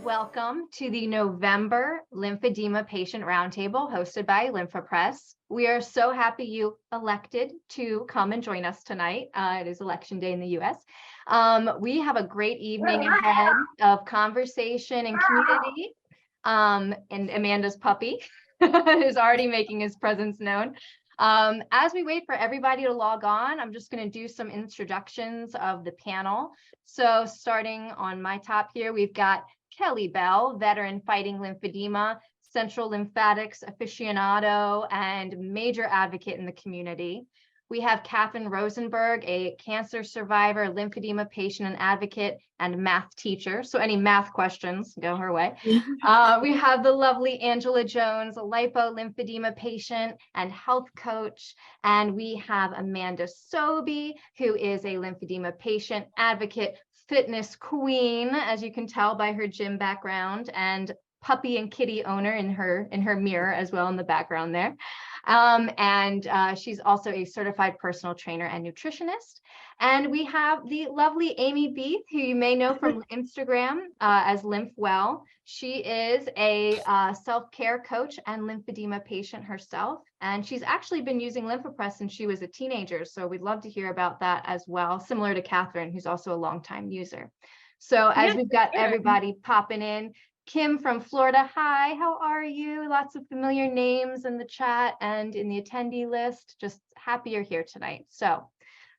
welcome to the November Lymphedema Patient Roundtable hosted by LymphaPress. We are so happy you elected to come and join us tonight. It is election day in the US. We have a great evening ahead of conversation and community. And Amanda's puppy is already making his presence known. As we wait for everybody to log on, I'm just going to do some introductions of the panel. So starting on my top here, we've got Kelly Bell, veteran fighting lymphedema, central lymphatics aficionado, and major advocate in the community. We have Catherine Rosenberg, a cancer survivor, lymphedema patient and advocate, and math teacher. So any math questions, go her way. We have the lovely Angela Jones, a lymphedema patient and health coach. And we have Amanda Sobey, who is a lymphedema patient, advocate, fitness queen, as you can tell by her gym background, and puppy and kitty owner in her mirror as well in the background there. She's also a certified personal trainer and nutritionist. And we have the lovely Amy Beaith, who you may know from Instagram as LymphWell. She is a self-care coach and lymphedema patient herself. And she's actually been using LymphaPress since she was a teenager. So we'd love to hear about that as well, similar to Catherine, who's also a longtime user. So as we've got everybody popping in, Kim from Florida, hi, how are you? Lots of familiar names in the chat and in the attendee list. Just happy you're here tonight. So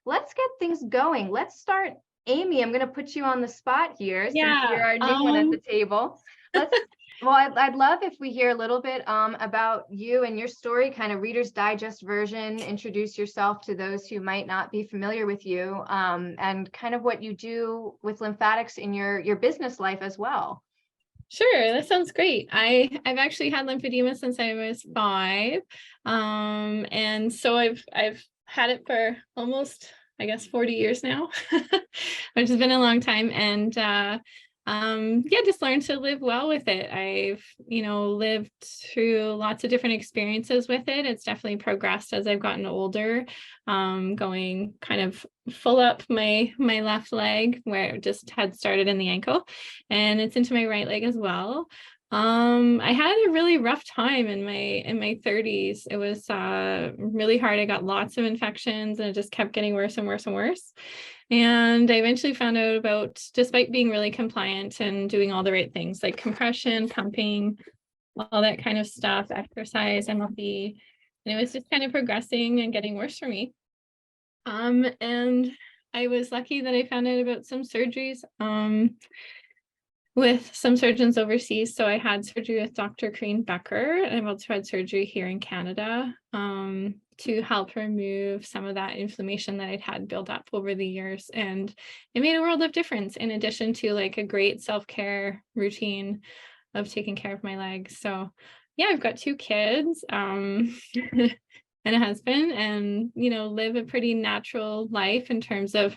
let's get things going. Let's start. Amy, I'm going to put you on the spot here since you're our new one at the table. I'd love if we hear a little bit about you and your story, kind of Reader's Digest version. Introduce yourself to those who might not be familiar with you, and kind of what you do with lymphatics in your business life as well. Sure, that sounds great. I've actually had lymphedema since I was 5. And so I've had it for almost, I guess, 40 years now, which has been a long time. And just learned to live well with it. I've, lived through lots of different experiences with it. It's definitely progressed as I've gotten older, going kind of full up my left leg where it just had started in the ankle, and it's into my right leg as well. I had a really rough time in my 30s. It was really hard. I got lots of infections and it just kept getting worse and worse and worse. And I eventually found out about, despite being really compliant and doing all the right things like compression, pumping, all that kind of stuff, exercise, MLB, and it was just kind of progressing and getting worse for me. And I was lucky that I found out about some surgeries with some surgeons overseas. So I had surgery with Dr. Corinne Becker, and I've also had surgery here in Canada to help remove some of that inflammation that I'd had built up over the years. And it made a world of difference, in addition to like a great self-care routine of taking care of my legs. So yeah, I've got 2 kids and a husband, and live a pretty natural life in terms of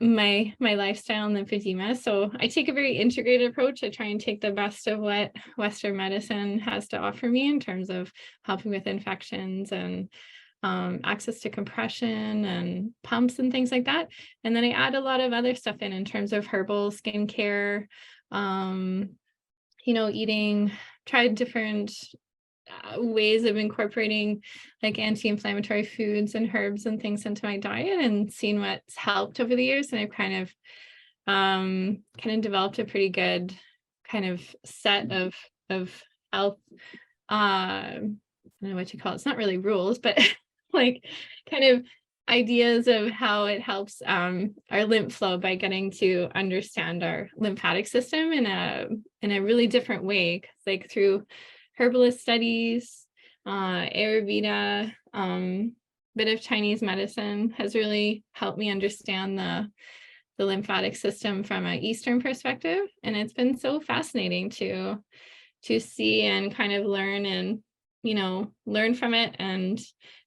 my lifestyle and lymphedema. So I take a very integrated approach. I try and take the best of what Western medicine has to offer me in terms of helping with infections and access to compression and pumps and things like that. And then I add a lot of other stuff in terms of herbal skincare, tried different ways of incorporating like anti-inflammatory foods and herbs and things into my diet, and seen what's helped over the years. And I've kind of developed a pretty good kind of set of health, I don't know what you call it. It's not really rules, but like kind of ideas of how it helps our lymph flow by getting to understand our lymphatic system in a really different way, like through herbalist studies, Ayurveda, bit of Chinese medicine has really helped me understand the lymphatic system from an Eastern perspective. And it's been so fascinating to see and kind of learn and, learn from it and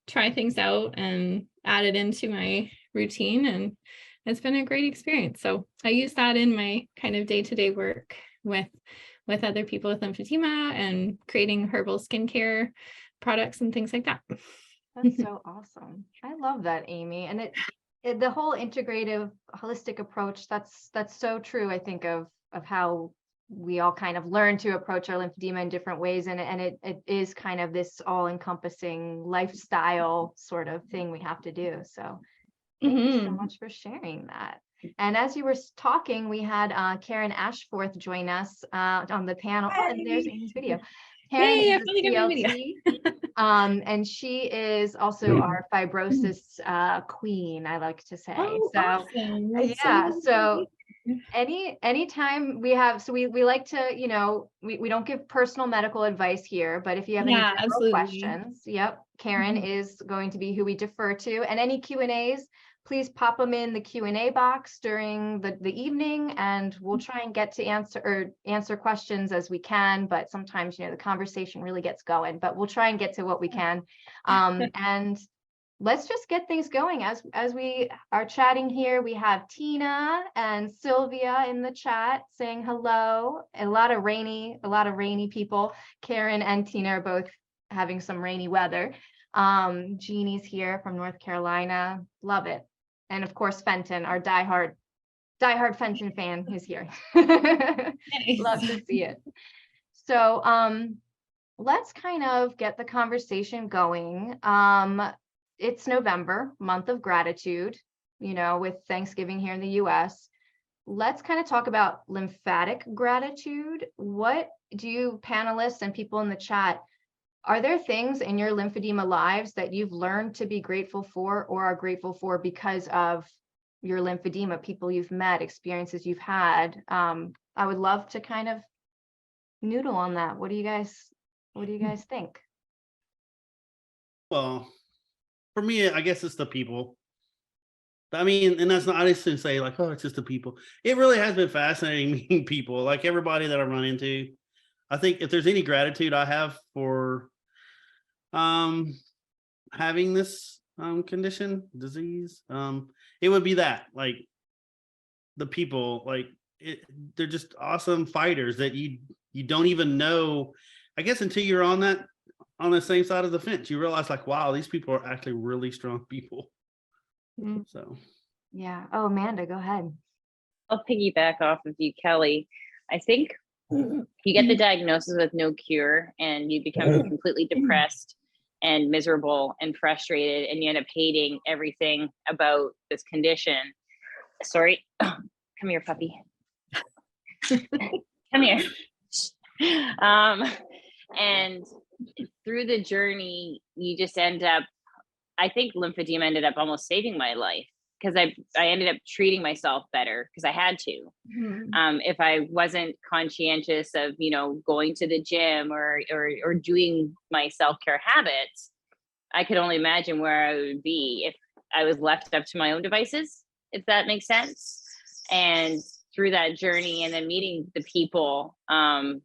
try things out and add it into my routine. And it's been a great experience. So I use that in my kind of day-to-day work with other people with lymphedema and creating herbal skincare products and things like that. That's so awesome. I love that, Amy. And the whole integrative, holistic approach, that's so true, I think, of how we all kind of learn to approach our lymphedema in different ways. And it is kind of this all-encompassing lifestyle sort of thing we have to do. So thank you so much for sharing that. And as you were talking, we had Karen Ashforth join us on the panel. Oh, and there's Amy's video. Karen is a CLT, and she is also our fibrosis queen, I like to say. Oh, so awesome. yeah, so anytime we have, so we like to, you know, we don't give personal medical advice here, but if you have any general questions, yep, Karen is going to be who we defer to. And any Q&As, please pop them in the Q&A box during the evening, and we'll try and get to answer questions as we can. But sometimes, you know, the conversation really gets going, but we'll try and get to what we can. And let's just get things going. As we are chatting here, we have Tina and Sylvia in the chat saying hello. A lot of rainy people. Karen and Tina are both having some rainy weather. Jeannie's here from North Carolina. Love it. And of course, Fenton, our diehard Fenton fan, is here. Nice. Love to see it. So let's kind of get the conversation going. It's November, month of gratitude, you know, with Thanksgiving here in the US. Let's kind of talk about lymphatic gratitude. What do you panelists and people in the chat, are there things in your lymphedema lives that you've learned to be grateful for or are grateful for because of your lymphedema, people you've met, experiences you've had? I would love to kind of noodle on that. What do you guys think? Well, for me, I guess it's the people. I mean, and that's not, I just didn't say like, oh, it's just the people. It really has been fascinating meeting people, like everybody that I run into. I think if there's any gratitude I have for having this disease, it would be that, like, the people, like, they're just awesome fighters that you don't even know, I guess, until you're on the same side of the fence. You realize, like, wow, these people are actually really strong people. So yeah. Oh, Amanda, go ahead. I'll piggyback off of you, Kelly. I think you get the diagnosis with no cure and you become completely depressed and miserable and frustrated, and you end up hating everything about this condition. Sorry. Oh, come here, puppy. Come here. And through the journey, you just end up, I think lymphedema ended up almost saving my life, because I ended up treating myself better because I had to. If I wasn't conscientious of, you know, going to the gym or doing my self-care habits, I could only imagine where I would be if I was left up to my own devices, if that makes sense. And through that journey and then meeting the people, I'm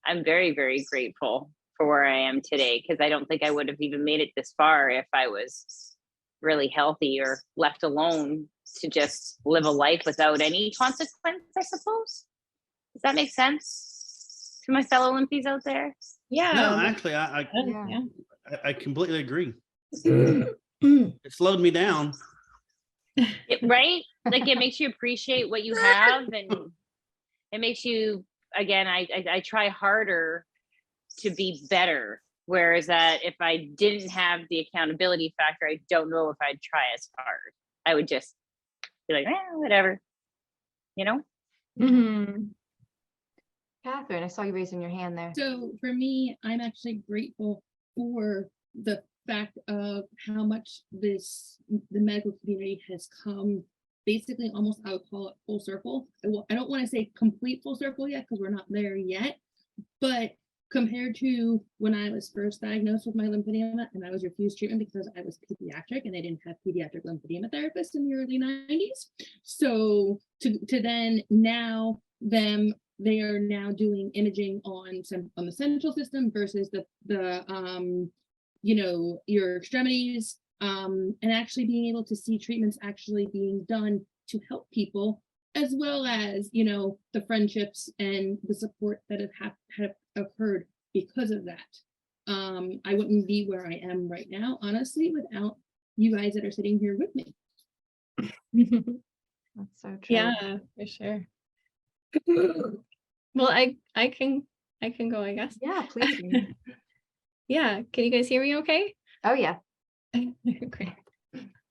very, very grateful for where I am today, because I don't think I would have even made it this far if I was really healthy or left alone to just live a life without any consequence, I suppose. Does that make sense to my fellow Olympians out there? Yeah. No, actually, I completely agree. It slowed me down. Right? Like, it makes you appreciate what you have, and it makes you, again, I try harder to be better. Whereas that if I didn't have the accountability factor, I don't know if I'd try as hard. I would just be like, whatever, you know? Catherine, I saw you raising your hand there. So for me, I'm actually grateful for the fact of how much the medical community has come, basically almost, I would call it full circle. I don't want to say complete full circle yet, because we're not there yet, but compared to when I was first diagnosed with my lymphedema and I was refused treatment because I was pediatric and they didn't have pediatric lymphedema therapists in the early 90s. So to then now they are now doing imaging on the central system versus the you know, your extremities, and actually being able to see treatments actually being done to help people, as well as, you know, the friendships and the support that have occurred because of that. I wouldn't be where I am right now, honestly, without you guys that are sitting here with me. That's so true. Yeah, for sure. Well, I can go, I guess. Yeah, please. Amy. Yeah, can you guys hear me okay? Oh, yeah. Great.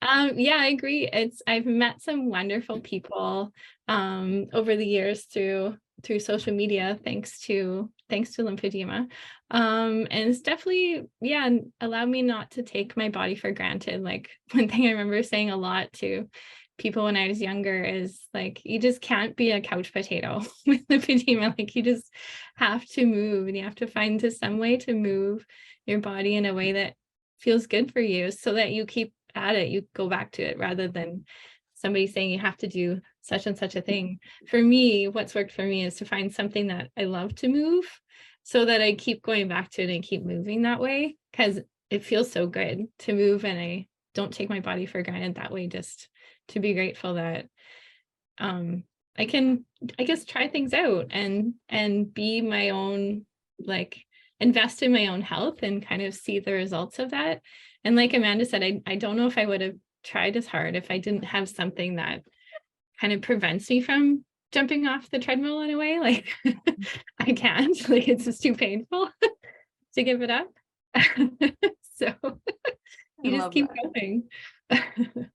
Yeah, I agree. I've met some wonderful people over the years through social media, thanks to lymphedema. And it's definitely, yeah, allowed me not to take my body for granted. Like, one thing I remember saying a lot to people when I was younger is like, you just can't be a couch potato with lymphedema. Like, you just have to move, and you have to find some way to move your body in a way that feels good for you, so that you keep at it, you go back to it, rather than somebody saying you have to do such and such a thing. For me, what's worked for me is to find something that I love to move, so that I keep going back to it and keep moving that way, because it feels so good to move, and I don't take my body for granted that way. Just to be grateful that I can, I guess, try things out and be my own, like, invest in my own health and kind of see the results of that. And like Amanda said, I don't know if I would have tried as hard if I didn't have something that kind of prevents me from jumping off the treadmill in a way. Like, I can't, like, it's just too painful to give it up. So you just love keep that. going.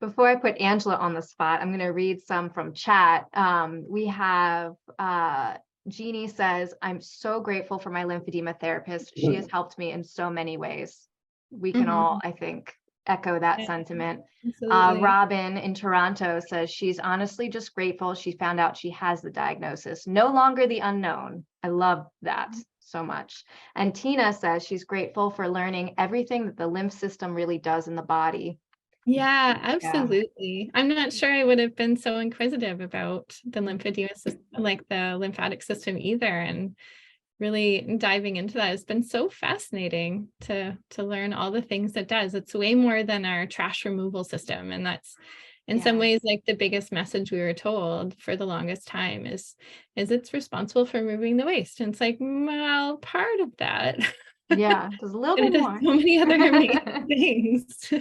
Before I put Angela on the spot, I'm going to read some from chat. We have Jeannie says, I'm so grateful for my lymphedema therapist. She has helped me in so many ways. We can all, I think, echo that Yeah, sentiment. absolutely. Robin in Toronto says she's honestly just grateful she found out she has the diagnosis. No longer the unknown. I love that so much. And Tina says she's grateful for learning everything that the lymph system really does in the body. Yeah, absolutely. I'm not sure I would have been so inquisitive about the lymphedema system, like the lymphatic system either. And really diving into that has been so fascinating to learn all the things it does. It's way more than our trash removal system. And that's in some ways like the biggest message we were told for the longest time is it's responsible for moving the waste. And it's like, well, part of that. Yeah, there's a little And bit it more. does so many other amazing things.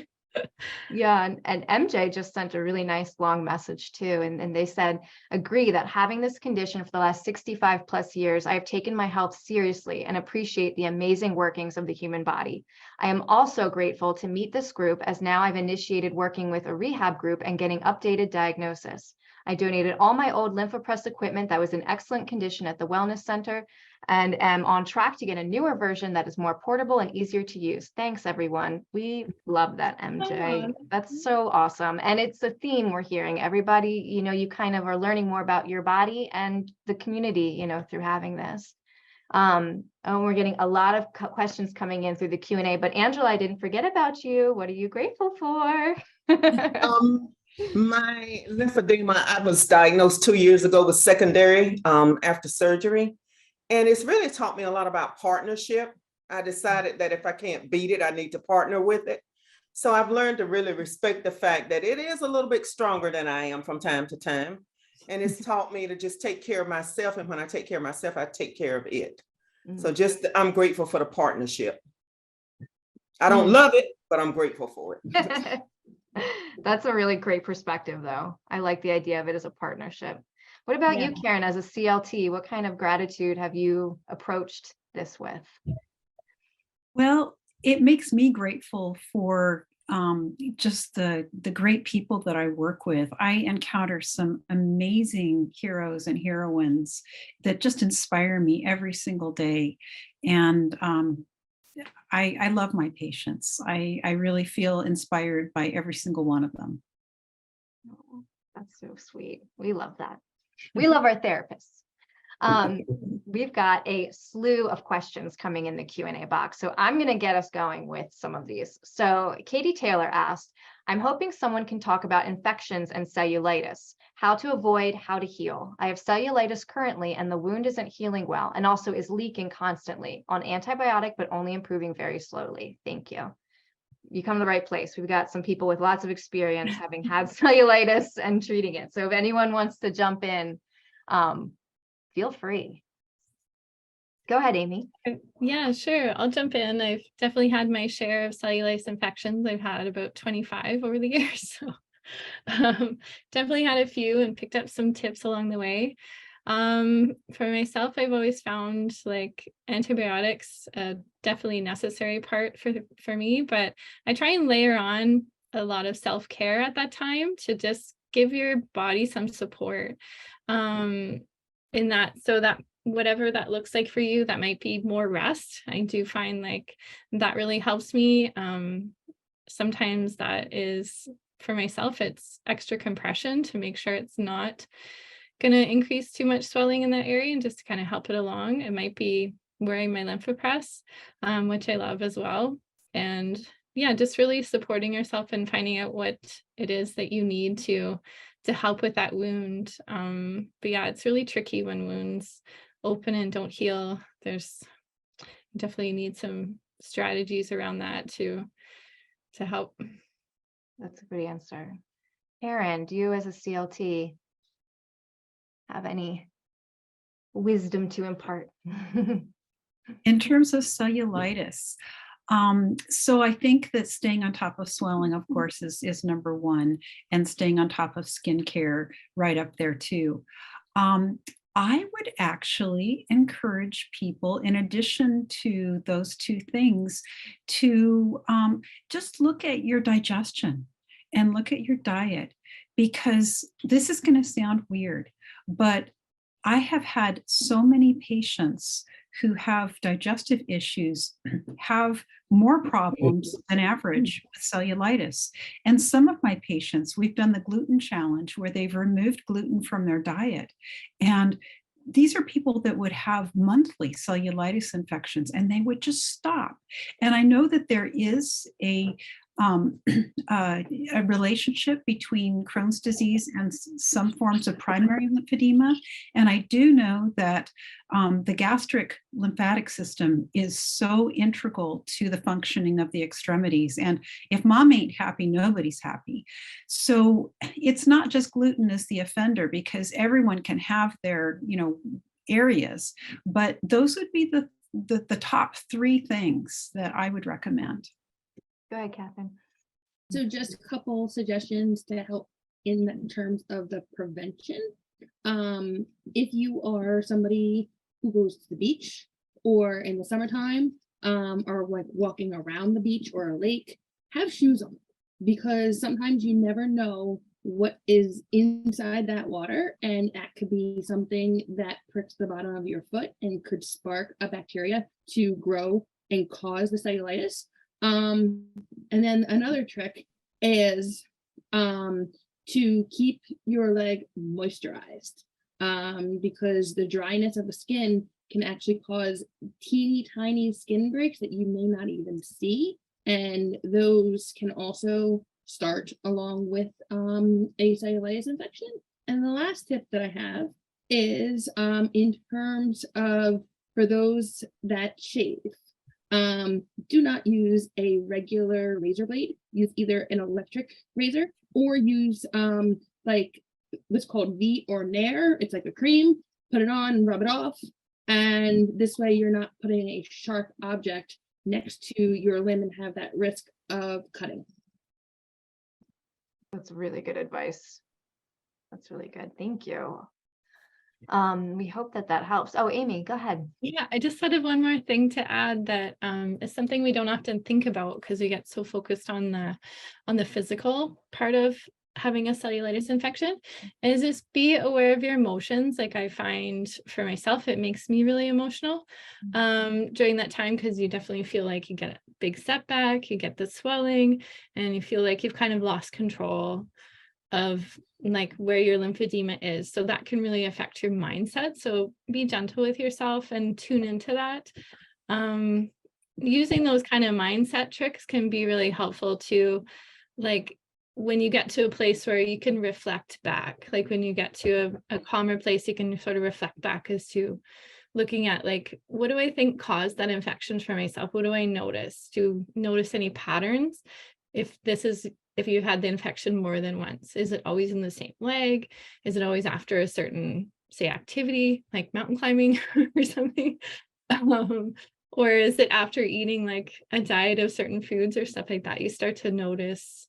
Yeah, and MJ just sent a really nice long message too. And they said, agree that having this condition for the last 65 plus years, I have taken my health seriously and appreciate the amazing workings of the human body. I am also grateful to meet this group, as now I've initiated working with a rehab group and getting updated diagnosis. I donated all my old LymphaPress equipment that was in excellent condition at the Wellness Center, and am on track to get a newer version that is more portable and easier to use. Thanks, everyone. We love that, MJ. That's so awesome. And it's a theme we're hearing. Everybody, you kind of are learning more about your body and the community, through having this. And we're getting a lot of questions coming in through the Q&A, but Angela, I didn't forget about you. What are you grateful for? My lymphedema, I was diagnosed 2 years ago with secondary after surgery. And it's really taught me a lot about partnership. I decided that if I can't beat it, I need to partner with it. So I've learned to really respect the fact that it is a little bit stronger than I am from time to time. And it's taught me to just take care of myself. And when I take care of myself, I take care of it. So I'm grateful for the partnership. I don't love it, but I'm grateful for it. That's a really great perspective, though. I like the idea of it as a partnership. What about you, Karen, as a CLT? What kind of gratitude have you approached this with? Well, it makes me grateful for just the great people that I work with. I encounter some amazing heroes and heroines that just inspire me every single day. And I love my patients. I really feel inspired by every single one of them. Oh, that's so sweet. We love that. We love our therapists. We've got a slew of questions coming in the Q&A box, so I'm going to get us going with some of these. So Katie Taylor asked, I'm hoping someone can talk about infections and cellulitis, how to avoid, how to heal. I have cellulitis currently, and the wound isn't healing well, and also is leaking constantly, on antibiotic, but only improving very slowly. Thank you. You come to the right place. We've got some people with lots of experience having had cellulitis and treating it. So if anyone wants to jump in, feel free. Go ahead, Amy. Yeah, sure. I'll jump in. I've definitely had my share of cellulitis infections. I've had about 25 over the years. So Definitely had a few and picked up some tips along the way. For myself, I've always found like antibiotics definitely necessary part for me, but I try and layer on a lot of self-care at that time to just give your body some support in that, so that whatever that looks like for you, that might be more rest. I do find like that really helps me. Sometimes that is, for myself, it's extra compression to make sure it's not going to increase too much swelling in that area, and just to kind of help it along. It might be wearing my lymphapress, which I love as well. And yeah, just really supporting yourself and finding out what it is that you need to help with that wound. But yeah, it's really tricky when wounds open and don't heal. There's definitely need some strategies around that to help. That's a good answer. Erin, do you as a CLT have any wisdom to impart? In terms of cellulitis, so I think that staying on top of swelling, of course, is number one, and staying on top of skincare right up there too. I would actually encourage people, in addition to those two things, to just look at your digestion and look at your diet, because this is going to sound weird, but I have had so many patients who have digestive issues have more problems than average with cellulitis. And some of my patients, we've done the gluten challenge where they've removed gluten from their diet. And these are people that would have monthly cellulitis infections and they would just stop. And I know that there is a relationship between Crohn's disease and some forms of primary lymphedema. And I do know that the gastric lymphatic system is so integral to the functioning of the extremities. And if mom ain't happy, nobody's happy. So it's not just gluten as the offender, because everyone can have their, areas, but those would be the top three things that I would recommend. Go ahead, Catherine. So just a couple suggestions to help in terms of the prevention. If you are somebody who goes to the beach or in the summertime, or like walking around the beach or a lake, have shoes on, because sometimes you never know what is inside that water, and that could be something that pricks the bottom of your foot and could spark a bacteria to grow and cause the cellulitis. And then another trick is to keep your leg moisturized, because the dryness of the skin can actually cause teeny tiny skin breaks that you may not even see. And those can also start along with a cellulitis infection. And the last tip that I have is in terms of, for those that shave, do not use a regular razor blade. Use either an electric razor or use like what's called V or Nair. It's like a cream, put it on and rub it off. And this way you're not putting a sharp object next to your limb and have that risk of cutting. That's really good advice. That's really good. Thank you. We hope that helps. Oh, Amy, go ahead. Yeah, I just thought of one more thing to add that is something we don't often think about because we get so focused on the physical part of having a cellulitis infection, is just be aware of your emotions. Like I find for myself, it makes me really emotional during that time, because you definitely feel like you get a big setback, you get the swelling, and you feel like you've kind of lost control of like where your lymphedema is. So that can really affect your mindset. So be gentle with yourself and tune into that. Using those kind of mindset tricks can be really helpful to, like, when you get to a place where you can reflect back, like when you get to a calmer place, you can sort of reflect back as to looking at, like, what do I think caused that infection for myself? What do I notice? Do you notice any patterns? If you've had the infection more than once, is it always in the same leg? Is it always after a certain, say, activity like mountain climbing or something? Or is it after eating like a diet of certain foods or stuff like that? You start to notice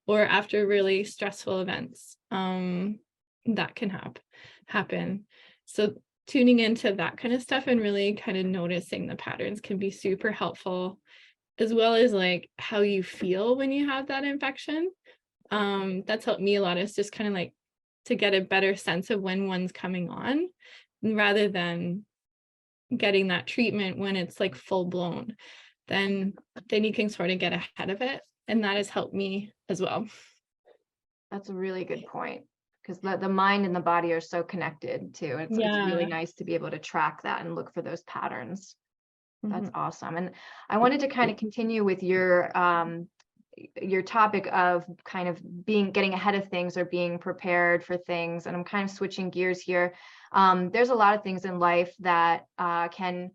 or after really stressful events that can happen. So tuning into that kind of stuff and really kind of noticing the patterns can be super helpful, as well as like how you feel when you have that infection. That's helped me a lot, is just kind of like to get a better sense of when one's coming on, rather than getting that treatment when it's like full blown. Then you can sort of get ahead of it, and that has helped me as well. That's a really good point, because the mind and the body are so connected too. It's really nice to be able to track that and look for those patterns. That's awesome. And I wanted to kind of continue with your topic of kind of getting ahead of things or being prepared for things. And I'm kind of switching gears here. There's a lot of things in life that can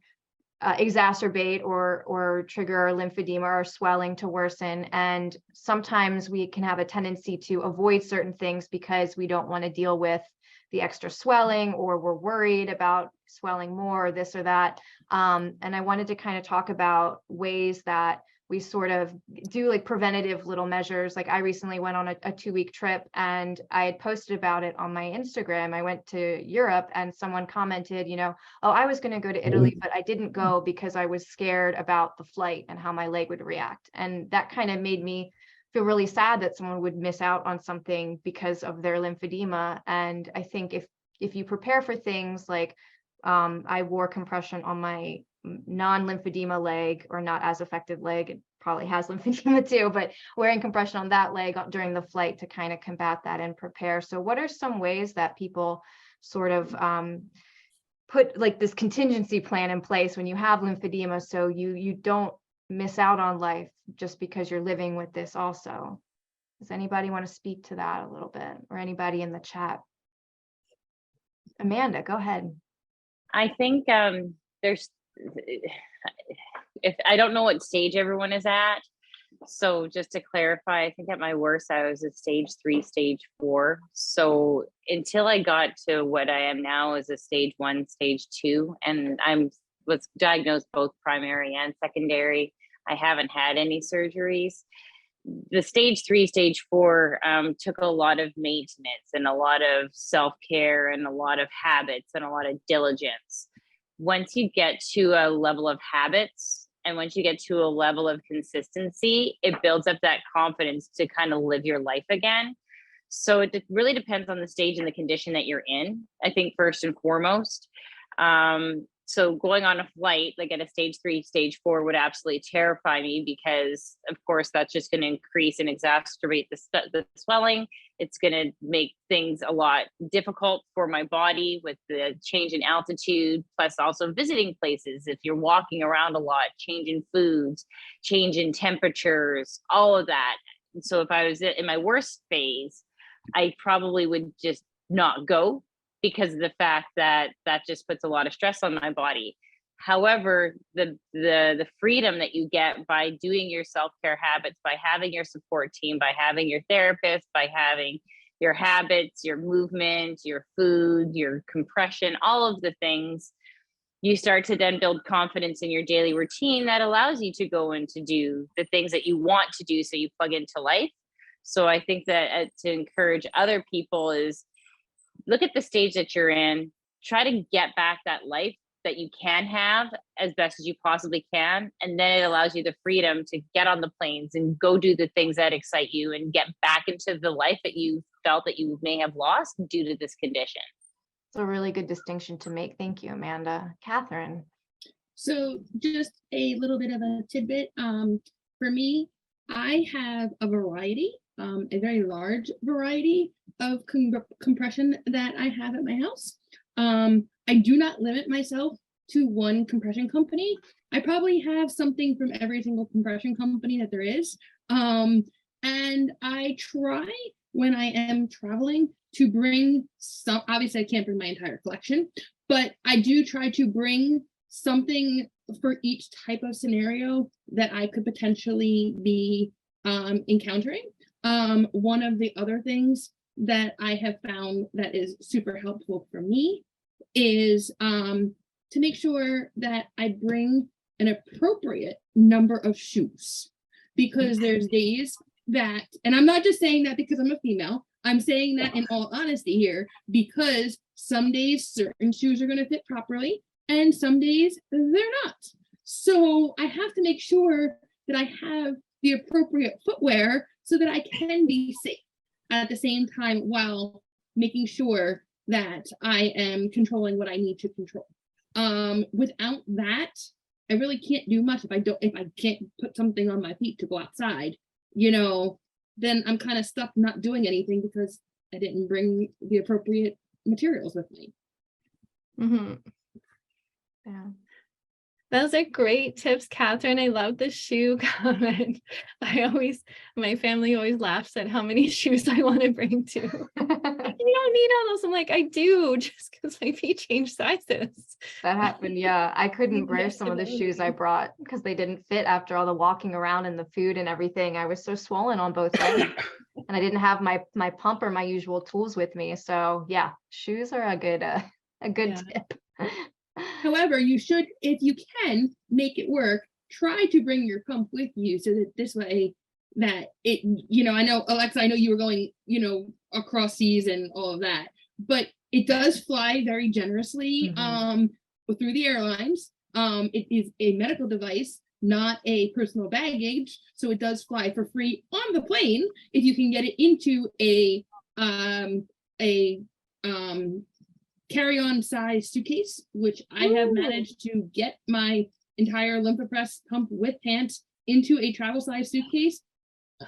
exacerbate or trigger lymphedema or swelling to worsen. And sometimes we can have a tendency to avoid certain things because we don't want to deal with the extra swelling, or we're worried about swelling more, or this or that. And I wanted to kind of talk about ways that we sort of do like preventative little measures. Like I recently went on a 2-week trip, and I had posted about it on my Instagram. I went to Europe, and someone commented, oh, I was going to go to Italy, but I didn't go because I was scared about the flight and how my leg would react. And that kind of made me feel really sad that someone would miss out on something because of their lymphedema. And I think if you prepare for things like, I wore compression on my non-lymphedema leg, or not as affected leg. It probably has lymphedema too, but wearing compression on that leg during the flight to kind of combat that and prepare. So what are some ways that people sort of put like this contingency plan in place when you have lymphedema, so you don't miss out on life just because you're living with this also? Does anybody want to speak to that a little bit, or anybody in the chat? Amanda, go ahead. I think there's, if I don't know what stage everyone is at. So just to clarify, I think at my worst, I was at stage 3, stage 4. So until I got to what I am now as a stage 1, stage 2, and was diagnosed both primary and secondary, I haven't had any surgeries. The stage 3, stage 4 took a lot of maintenance and a lot of self-care and a lot of habits and a lot of diligence. Once you get to a level of habits, and once you get to a level of consistency, it builds up that confidence to kind of live your life again. So it really depends on the stage and the condition that you're in, I think, first and foremost. So going on a flight, like at a stage 3, stage 4 would absolutely terrify me, because of course that's just going to increase and exacerbate the swelling. It's going to make things a lot difficult for my body with the change in altitude, plus also visiting places. If you're walking around a lot, change in foods, change in temperatures, all of that. And so if I was in my worst phase, I probably would just not go, because of the fact that that just puts a lot of stress on my body. However, the freedom that you get by doing your self-care habits, by having your support team, by having your therapist, by having your habits, your movement, your food, your compression, all of the things, you start to then build confidence in your daily routine that allows you to go and to do the things that you want to do, so you plug into life. So I think that to encourage other people is, look at the stage that you're in, try to get back that life that you can have as best as you possibly can. And then it allows you the freedom to get on the planes and go do the things that excite you and get back into the life that you felt that you may have lost due to this condition. It's a really good distinction to make. Thank you, Amanda. Catherine. So just a little bit of a tidbit. For me, I have a variety, a very large variety of compression that I have at my house. I do not limit myself to one compression company. I probably have something from every single compression company that there is. And I try, when I am traveling, to bring some, obviously I can't bring my entire collection, but I do try to bring something for each type of scenario that I could potentially be encountering. One of the other things that I have found that is super helpful for me is to make sure that I bring an appropriate number of shoes, because there's days that, and I'm not just saying that because I'm a female, I'm saying that in all honesty here, because some days certain shoes are going to fit properly and some days they're not. So I have to make sure that I have the appropriate footwear so that I can be safe at the same time while making sure that I am controlling what I need to control. Without that, I really can't do much if I can't put something on my feet to go outside, then I'm kind of stuck not doing anything because I didn't bring the appropriate materials with me. Mm-hmm. Yeah. Those are great tips, Catherine. I love the shoe comment. My family always laughs at how many shoes I want to bring to. You don't need all those. I'm like, I do, just because my feet change sizes. That happened. Yeah. I couldn't wear some of the shoes I Flexibility. brought because they didn't fit after all the walking around and the food and everything. I was so swollen on both legs and I didn't have my pump or my usual tools with me. So yeah, shoes are a good Yeah. tip. However, you should, if you can make it work, try to bring your pump with you so that this way that it, I know, Alexa, I know you were going, across seas and all of that, but it does fly very generously through the airlines. It is a medical device, not a personal baggage. So it does fly for free on the plane if you can get it into a carry-on size suitcase, which I have managed to get my entire Lymphapress pump with pants into a travel size suitcase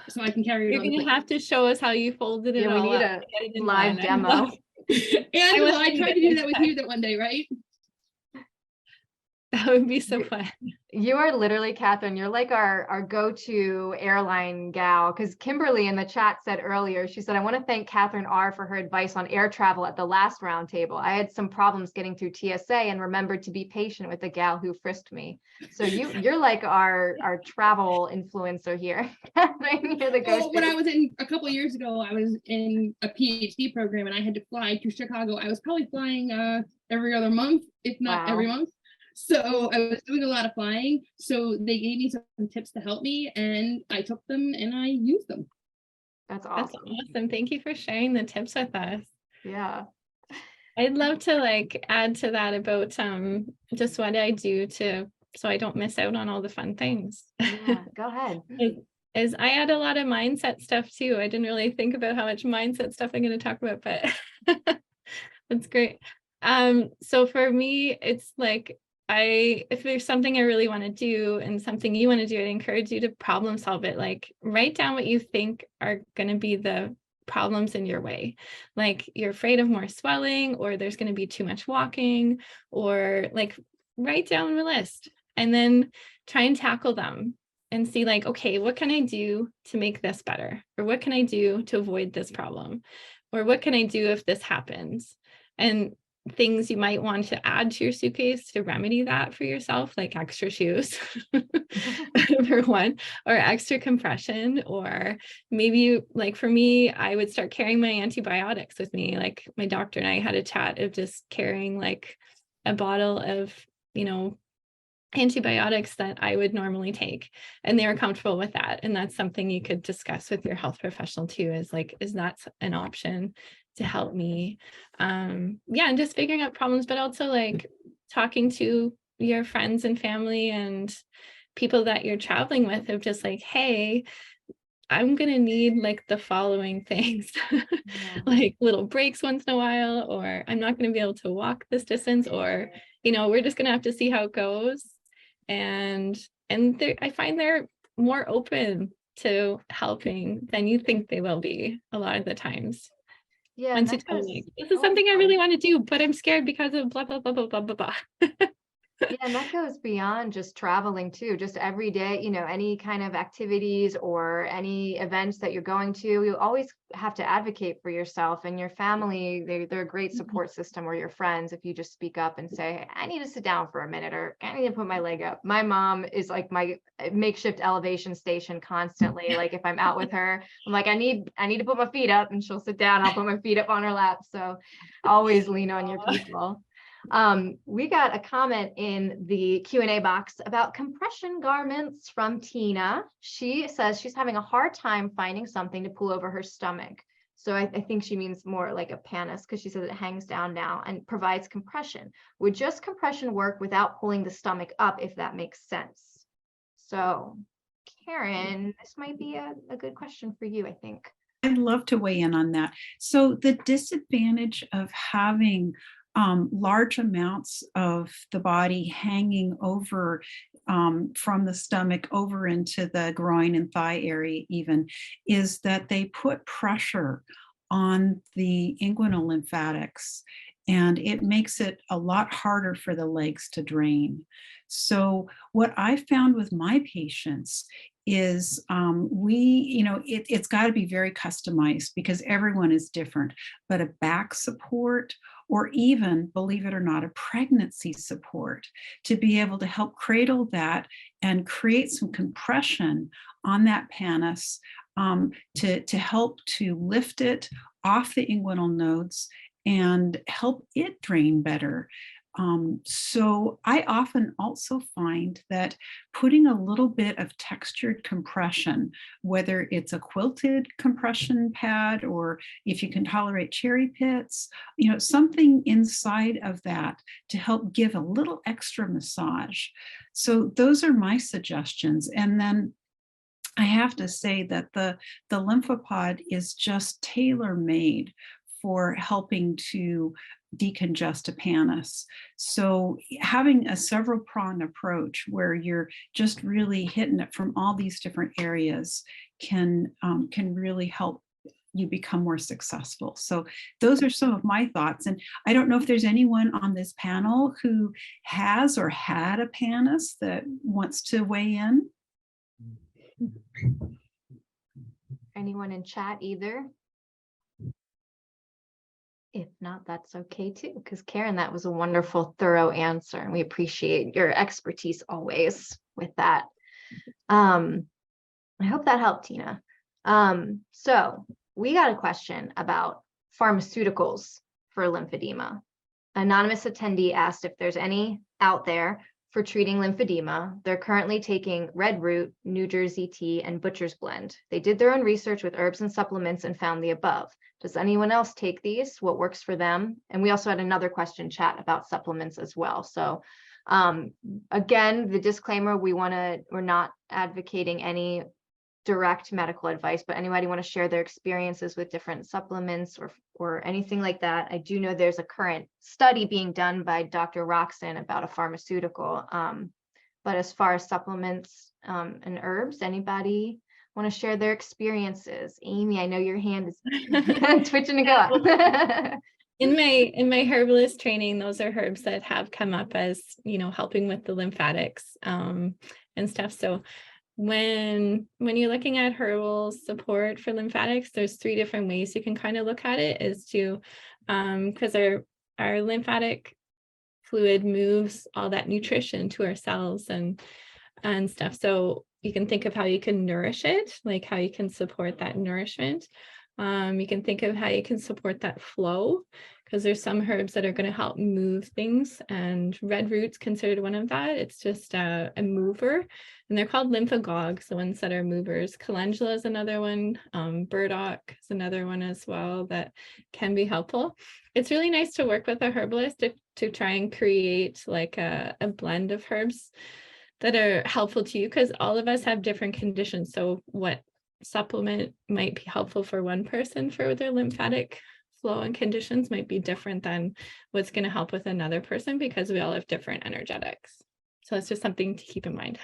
so I can carry it You're on the gonna plane. have to show us how you folded it Yeah, we all need up a to get it in live one. demo. Angela, I wasn't tried to do gonna that with you that one day, right? That would be so fun. You are literally, Catherine, you're like our go-to airline gal, because Kimberly in the chat said earlier, she said, I want to thank Catherine R. for her advice on air travel at the last roundtable. I had some problems getting through TSA and remembered to be patient with the gal who frisked me. So you're like our travel influencer here. Catherine, you're the Well, when I go-to. was a couple of years ago, I was in a PhD program and I had to fly to Chicago. I was probably flying every other month, if not every month. So I was doing a lot of flying. So they gave me some tips to help me and I took them and I used them. That's That's awesome. awesome. Thank you for sharing the tips with us. Yeah. I'd love to add to that about just what I do so I don't miss out on all the fun things. Yeah, go ahead. Is I add a lot of mindset stuff too. I didn't really think about how much mindset stuff I'm going to talk about, but that's great. So for me, it's like if there's something I really want to do and something you want to do, I'd encourage you to problem solve it. Like write down what you think are going to be the problems in your way. Like you're afraid of more swelling, or there's going to be too much walking, or write down a list and then try and tackle them and see okay, what can I do to make this better? Or what can I do to avoid this problem? Or what can I do if this happens? And things you might want to add to your suitcase to remedy that for yourself, like extra shoes for one, or extra compression, or maybe for me, I would start carrying my antibiotics with me. Like my doctor and I had a chat of just carrying a bottle of, antibiotics that I would normally take, and they were comfortable with that. And that's something you could discuss with your health professional too, is that an option to help me? And just figuring out problems, but also talking to your friends and family and people that you're traveling with of just hey, I'm going to need the following things, little breaks once in a while, or I'm not going to be able to walk this distance, or, we're just going to have to see how it goes. And I find they're more open to helping than you think they will be a lot of the times. Yeah. Once you tell them this is something I really want to do, but I'm scared because of blah, blah, blah, blah, blah, blah, blah. Yeah, and that goes beyond just traveling too, just every day, any kind of activities or any events that you're going to, you always have to advocate for yourself and your family. They're a great support system, or your friends, if you just speak up and say, I need to sit down for a minute, or I need to put my leg up. My mom is like my makeshift elevation station constantly. If I'm out with her, I'm like, I need to put my feet up, and she'll sit down. I'll put my feet up on her lap. So always lean on your people. We got a comment in the Q&A box about compression garments from Tina. She says she's having a hard time finding something to pull over her stomach. So I think she means more like a panis, because she says it hangs down now and provides compression. Would just compression work without pulling the stomach up, if that makes sense? So Karen, this might be a good question for you, I think. I'd love to weigh in on that. So the disadvantage of having large amounts of the body hanging over from the stomach over into the groin and thigh area even, is that they put pressure on the inguinal lymphatics, and it makes it a lot harder for the legs to drain. So what I found with my patients is it's got to be very customized because everyone is different, but a back support, or even, believe it or not, a pregnancy support to be able to help cradle that and create some compression on that panis to help to lift it off the inguinal nodes and help it drain better. So I often also find that putting a little bit of textured compression, whether it's a quilted compression pad or if you can tolerate cherry pits, something inside of that to help give a little extra massage. So those are my suggestions. And then I have to say that the lymphopod is just tailor-made for helping to decongest a panis. So having a several pronged approach where you're just really hitting it from all these different areas can really help you become more successful. So those are some of my thoughts. And I don't know if there's anyone on this panel who has or had a panis that wants to weigh in. Anyone in chat either? If not, that's okay too, because Karen, that was a wonderful, thorough answer, and we appreciate your expertise always with that. I hope that helped, Tina. So we got a question about pharmaceuticals for lymphedema. Anonymous attendee asked if there's any out there for treating lymphedema. They're currently taking red root, New Jersey tea, and butcher's blend. They did their own research with herbs and supplements and found the above. Does anyone else take these? What works for them? And we also had another question chat about supplements as well. So again, the disclaimer, we're not advocating any direct medical advice, but anybody want to share their experiences with different supplements or anything like that? I do know there's a current study being done by Dr. Roxon about a pharmaceutical, but as far as supplements and herbs, anybody want to share their experiences? Amy, I know your hand is twitching to go up. In my herbalist training, those are herbs that have come up as, helping with the lymphatics and stuff. So when you're looking at herbal support for lymphatics, there's 3 different ways you can kind of look at it, is to because our lymphatic fluid moves all that nutrition to our cells and stuff. So you can think of how you can nourish it, like how you can support that nourishment. You can think of how you can support that flow, because there's some herbs that are going to help move things, and red root's considered one of that. It's just a mover, and they're called lymphagogues, the ones that are movers. Calendula is another one. Burdock is another one as well that can be helpful. It's really nice to work with a herbalist to try and create like a blend of herbs that are helpful to you, because all of us have different conditions. So what supplement might be helpful for one person for their lymphatic flow and conditions might be different than what's going to help with another person, because we all have different energetics. So it's just something to keep in mind.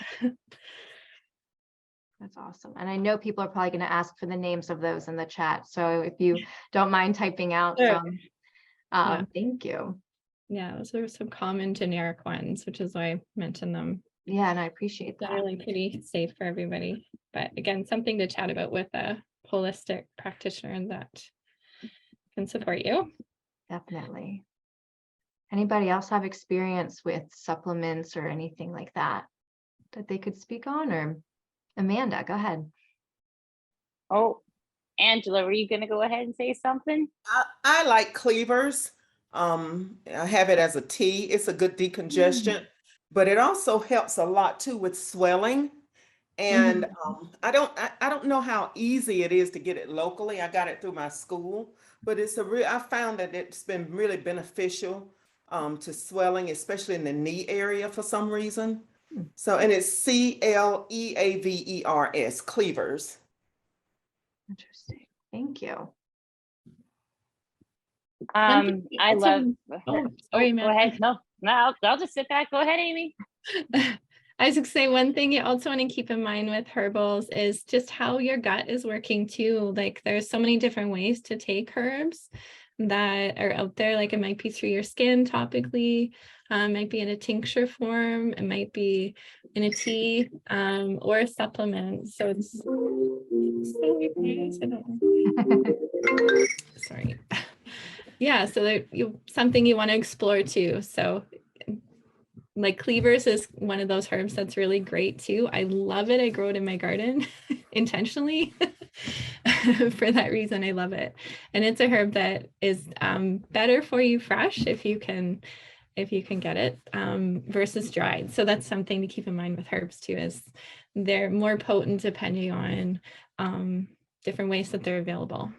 That's awesome. And I know people are probably going to ask for the names of those in the chat. So if you don't mind typing out Sure. Thank you. Yeah, those are some common generic ones, which is why I mentioned them. Yeah, and I appreciate that. They're really pretty safe for everybody. But again, something to chat about with a holistic practitioner that can support you. Definitely. Anybody else have experience with supplements or anything like that they could speak on? Or Amanda, go ahead. Oh, Angela, were you going to go ahead and say something? I like cleavers. I have it as a tea. It's a good decongestant, but it also helps a lot too with swelling. And I don't know how easy it is to get it locally. I got it through my school, but I found that it's been really beneficial to swelling, especially in the knee area for some reason. So, and it's Cleavers, Cleavers. Interesting. Thank you. One thing I also- love. Oh, sorry, Go ahead. No, I'll just sit back. Go ahead, Amy. I was going to say one thing you also want to keep in mind with herbals is just how your gut is working too. Like there's so many different ways to take herbs that are out there. Like it might be through your skin topically, might be in a tincture form, it might be in a tea or a supplement. So it's sorry. Yeah, so that something you want to explore too. So like cleavers is one of those herbs that's really great too. I love it. I grow it in my garden intentionally. For that reason, I love it. And it's a herb that is better for you fresh if you can get it versus dried. So that's something to keep in mind with herbs too, is they're more potent depending on different ways that they're available.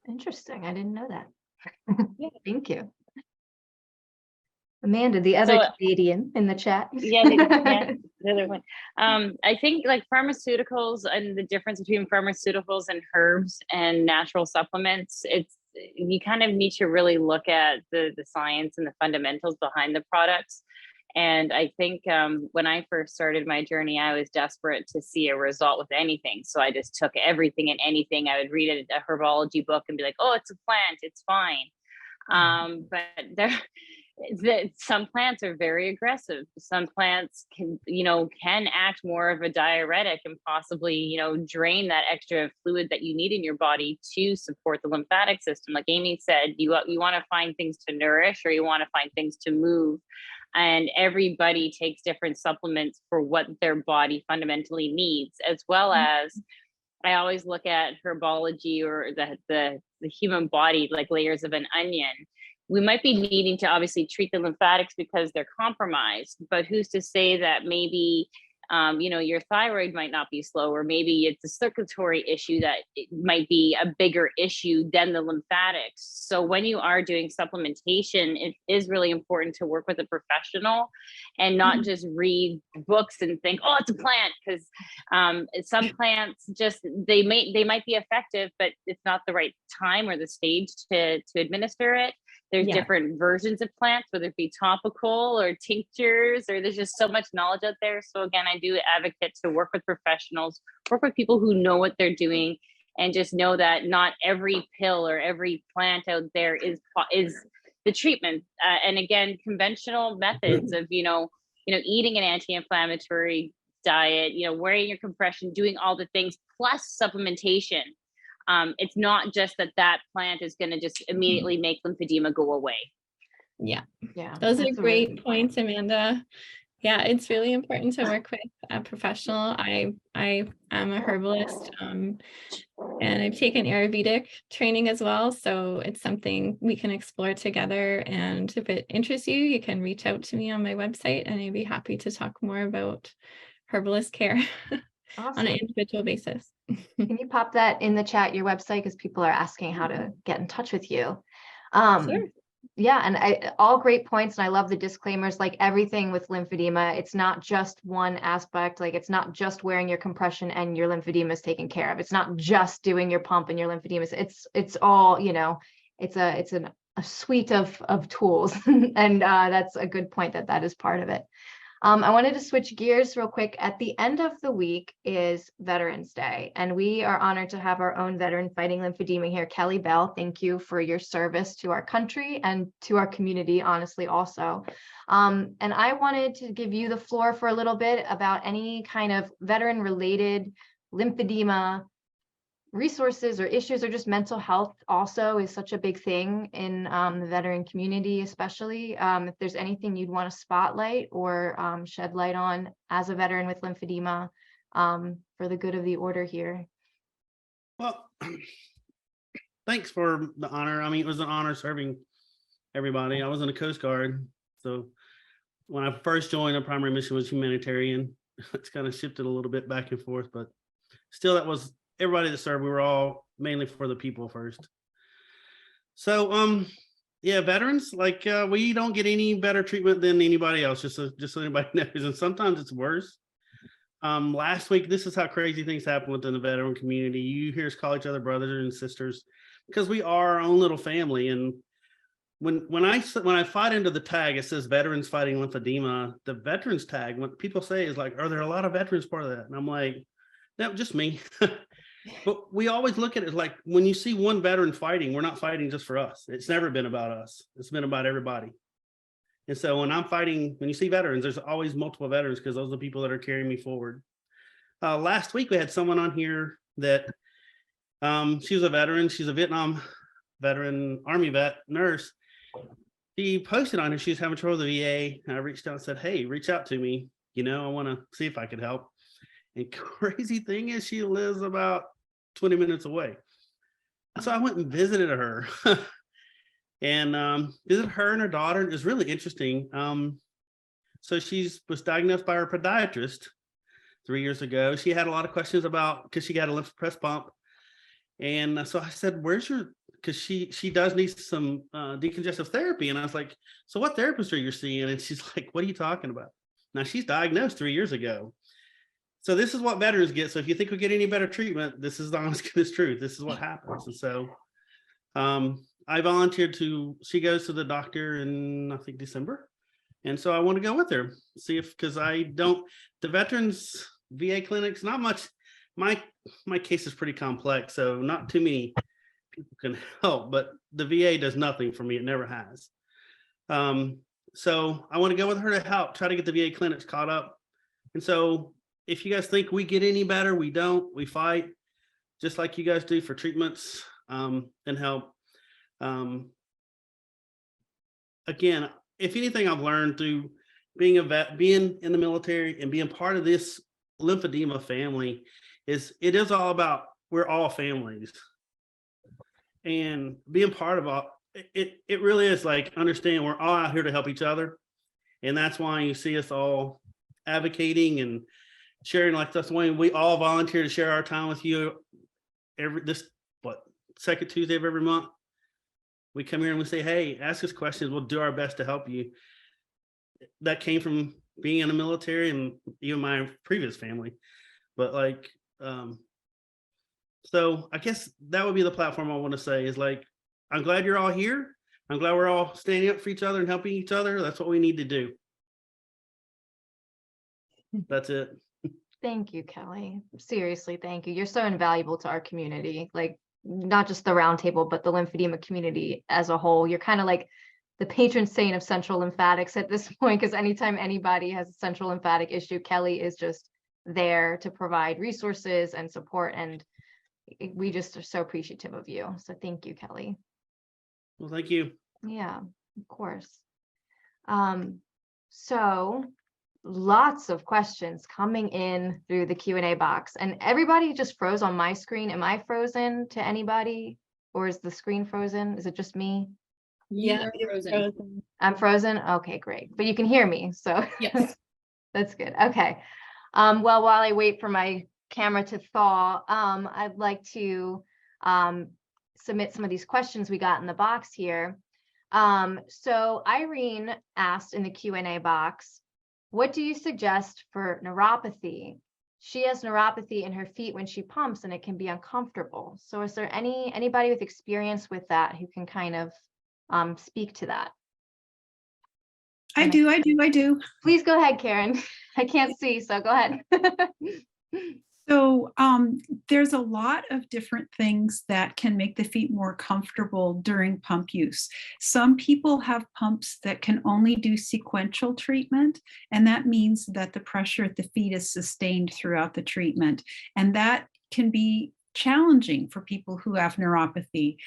Interesting. I didn't know that. Yeah. Thank you. Amanda, the other Canadian in the chat. Yeah, the other one. I think like pharmaceuticals and the difference between pharmaceuticals and herbs and natural supplements, you kind of need to really look at the science and the fundamentals behind the products. And I think when I first started my journey, I was desperate to see a result with anything. So I just took everything and anything. I would read a herbology book and be like, oh, it's a plant, it's fine. But some plants are very aggressive. Some plants can act more of a diuretic and possibly, drain that extra fluid that you need in your body to support the lymphatic system. Like Amy said, you want to find things to nourish, or you want to find things to move. And everybody takes different supplements for what their body fundamentally needs, as well as I always look at herbology or the human body like layers of an onion. We might be needing to obviously treat the lymphatics because they're compromised, but who's to say that maybe your thyroid might not be slow, or maybe it's a circulatory issue that it might be a bigger issue than the lymphatics. So when you are doing supplementation, it is really important to work with a professional and not just read books and think, oh, it's a plant, because some plants they might be effective, but it's not the right time or the stage to administer it. There's different versions of plants, whether it be topical or tinctures, or there's just so much knowledge out there. So again, I do advocate to work with professionals, work with people who know what they're doing, and just know that not every pill or every plant out there is the treatment. And again, conventional methods of, eating an anti-inflammatory diet, wearing your compression, doing all the things, plus supplementation. It's not just that plant is going to just immediately make lymphedema go away. Yeah. Yeah. Those are that's a great really good points, Amanda. Yeah, it's really important to work with a professional. I am a herbalist, and I've taken Ayurvedic training as well. So it's something we can explore together. And if it interests you, you can reach out to me on my website, and I'd be happy to talk more about herbalist care Awesome. on an individual basis. Can you pop that in the chat, your website, because people are asking how to get in touch with you? Sure. Yeah, and all great points, and I love the disclaimers. Like everything with lymphedema, it's not just one aspect. Like it's not just wearing your compression and your lymphedema is taken care of. It's not just doing your pump and your lymphedema. It's all, it's a suite of tools, and that's a good point that is part of it. I wanted to switch gears real quick. At the end of the week is Veterans Day, and we are honored to have our own veteran fighting lymphedema here, Kelly Bell. Thank you for your service to our country and to our community, honestly, also. And I wanted to give you the floor for a little bit about any kind of veteran-related lymphedema resources or issues, or just mental health also is such a big thing in the veteran community, especially. If there's anything you'd want to spotlight or shed light on as a veteran with lymphedema for the good of the order here. Well, thanks for the honor. I mean, it was an honor serving everybody. I was in the Coast Guard. So when I first joined, the primary mission was humanitarian. It's kind of shifted a little bit back and forth, but still that was everybody that served. We were all mainly for the people first. So, yeah, veterans, like we don't get any better treatment than anybody else, just so anybody knows. And sometimes it's worse. Last week, this is how crazy things happen within the veteran community. You hear us call each other brothers and sisters because we are our own little family. And when I fight into the tag, it says veterans fighting lymphedema. The veterans tag, what people say is like, are there a lot of veterans part of that? And I'm like, no, just me. But we always look at it like when you see one veteran fighting, we're not fighting just for us. It's never been about us. It's been about everybody. And so when I'm fighting, when you see veterans, there's always multiple veterans because those are the people that are carrying me forward. Last week, we had someone on here that she was a veteran. She's a Vietnam veteran, Army vet nurse. She posted on her, she was having trouble with the VA. And I reached out and said, hey, reach out to me. You know, I want to see if I could help. And crazy thing is she lives about 20 minutes away. So I went and visited her and visited her and her daughter. It was really interesting. So she was diagnosed by her podiatrist 3 years ago. She had a lot of questions about, because she got a lymphopress pump. And so I said, where's your, because she does need some decongestive therapy. And I was like, so what therapist are you seeing? And she's like, what are you talking about? Now she's diagnosed 3 years ago. So this is what veterans get. So if you think we get any better treatment, this is the honest goodness truth. This is what happens. And so I volunteered she goes to the doctor in, I think, December. And so I want to go with her, see if, because the veterans VA clinics, not much, my case is pretty complex. So not too many people can help, but the VA does nothing for me. It never has. So I want to go with her to help try to get the VA clinics caught up. And so if you guys think we get any better, we don't. We fight just like you guys do for treatments and help. Again, if anything I've learned through being a vet, being in the military and being part of this lymphedema family is it is all about we're all families. And being part of it really is like understand we're all out here to help each other. And that's why you see us all advocating and sharing, like that's why we all volunteer to share our time with you second Tuesday of every month. We come here and we say, hey, ask us questions. We'll do our best to help you. That came from being in the military and even my previous family. But like, so I guess that would be the platform I want to say is like, I'm glad you're all here. I'm glad we're all standing up for each other and helping each other. That's what we need to do. That's it. Thank you, Kelly. Seriously, thank you. You're so invaluable to our community, like not just the Roundtable, but the lymphedema community as a whole. You're kind of like the patron saint of central lymphatics at this point, because anytime anybody has a central lymphatic issue, Kelly is just there to provide resources and support. And we just are so appreciative of you. So thank you, Kelly. Well, thank you. Yeah, of course. So lots of questions coming in through the Q&A box, and everybody just froze on my screen. Am I frozen to anybody, or is the screen frozen? Is it just me? Yeah, frozen. I'm frozen. Okay, great. But you can hear me, so Yes. that's good. Okay. Well, while I wait for my camera to thaw, I'd like to submit some of these questions we got in the box here. So Irene asked in the Q&A box, what do you suggest for neuropathy? She has neuropathy in her feet when she pumps and it can be uncomfortable. So is there anybody with experience with that who can kind of speak to that? I do. Please go ahead, Karen. I can't see, so go ahead. So there's a lot of different things that can make the feet more comfortable during pump use. Some people have pumps that can only do sequential treatment, and that means that the pressure at the feet is sustained throughout the treatment. And that can be challenging for people who have neuropathy.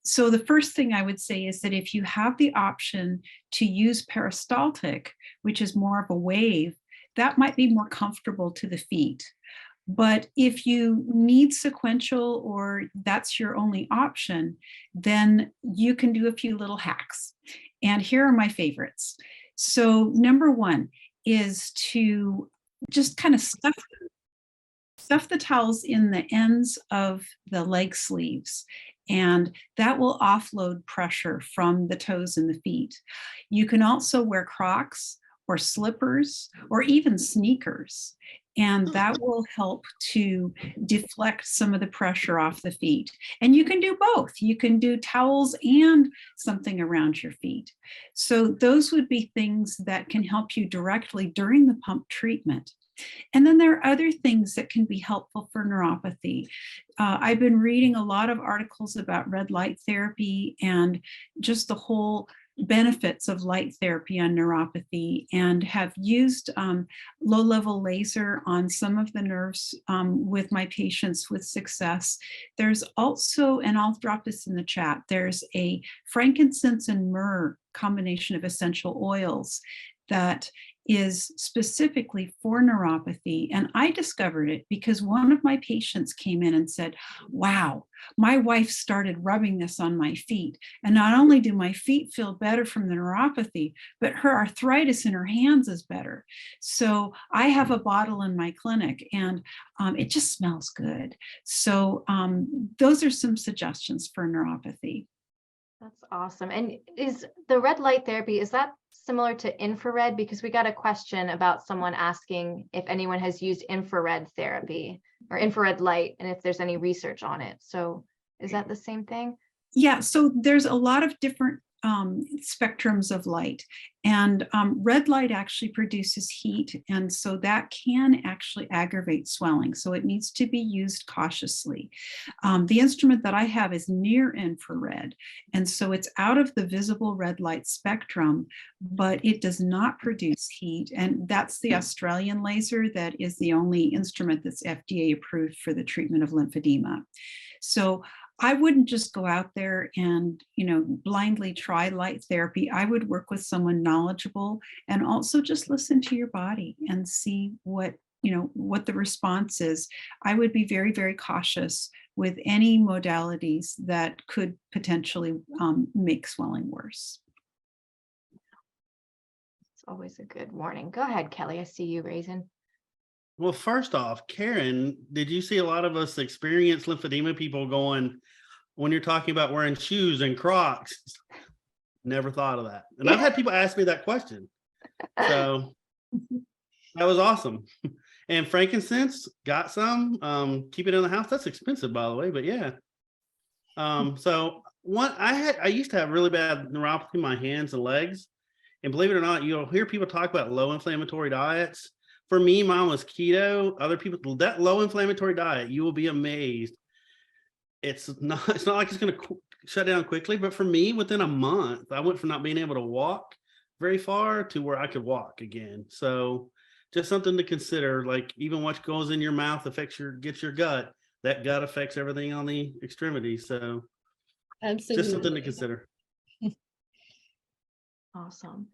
So the first thing I would say is that if you have the option to use peristaltic, which is more of a wave, that might be more comfortable to the feet. But if you need sequential or that's your only option, then you can do a few little hacks. And here are my favorites. So number one is to just kind of stuff the towels in the ends of the leg sleeves, and that will offload pressure from the toes and the feet. You can also wear Crocs or slippers or even sneakers, and that will help to deflect some of the pressure off the feet. And you can do both. You can do towels and something around your feet. So those would be things that can help you directly during the pump treatment. And then there are other things that can be helpful for neuropathy. I've been reading a lot of articles about red light therapy and just the whole benefits of light therapy on neuropathy, and have used low-level laser on some of the nerves with my patients with success. There's also, and I'll drop this in the chat, there's a frankincense and myrrh combination of essential oils that is specifically for neuropathy. And I discovered it because one of my patients came in and said, wow, my wife started rubbing this on my feet. And not only do my feet feel better from the neuropathy, but her arthritis in her hands is better. So I have a bottle in my clinic and it just smells good. So those are some suggestions for neuropathy. That's awesome. And is the red light therapy, is that similar to infrared? Because we got a question about someone asking if anyone has used infrared therapy or infrared light and if there's any research on it. So is that the same thing? Yeah, so there's a lot of different spectrums of light, and red light actually produces heat, and so that can actually aggravate swelling, so it needs to be used cautiously. The instrument that I have is near infrared, and so it's out of the visible red light spectrum, but it does not produce heat, and that's the Australian laser that is the only instrument that's FDA approved for the treatment of lymphedema. So I wouldn't just go out there and, blindly try light therapy. I would work with someone knowledgeable and also just listen to your body and see what the response is. I would be very, very cautious with any modalities that could potentially make swelling worse. It's always a good warning. Go ahead, Kelly. I see you raising. Well, first off, Karen, did you see a lot of us experience lymphedema people going, when you're talking about wearing shoes and Crocs? Never thought of that. And I've had people ask me that question. So that was awesome. And frankincense, got some. Keep it in the house. That's expensive, by the way, but yeah. So I used to have really bad neuropathy in my hands and legs. And believe it or not, you'll hear people talk about low inflammatory diets. For me, mine was keto. Other people, that low inflammatory diet, you will be amazed. It's not like it's going to shut down quickly, but for me, within a month, I went from not being able to walk very far to where I could walk again. So just something to consider, like even what goes in your mouth gets your gut. That gut affects everything on the extremities. So Absolutely. Just something to consider. Awesome.